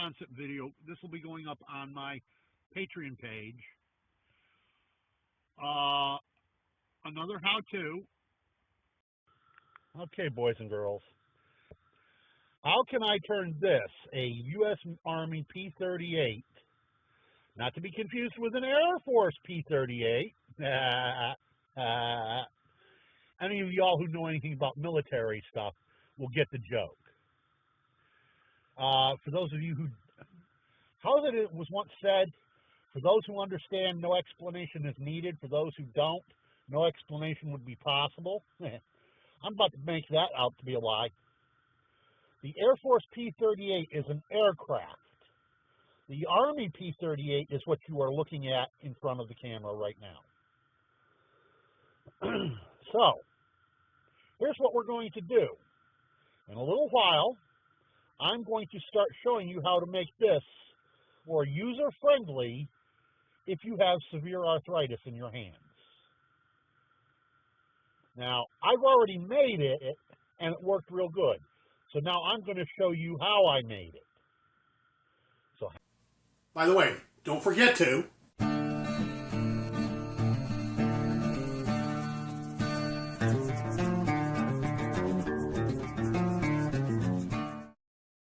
concept video. This will be going up on my Patreon page. Another how-to. Okay, boys and girls. How can I turn this, a U.S. Army P-38, not to be confused with an Air Force P-38. Any of y'all who know anything about military stuff will get the joke. For those of you who, how that it was once said, for those who understand, no explanation is needed. For those who don't, no explanation would be possible. I'm about to make that out to be a lie. The Air Force P-38 is an aircraft. The Army P-38 is what you are looking at in front of the camera right now. So, here's what we're going to do. In a little while, I'm going to start showing you how to make this more user-friendly if you have severe arthritis in your hands. Now, I've already made it, and it worked real good. So now I'm going to show you how I made it. So, by the way, don't forget to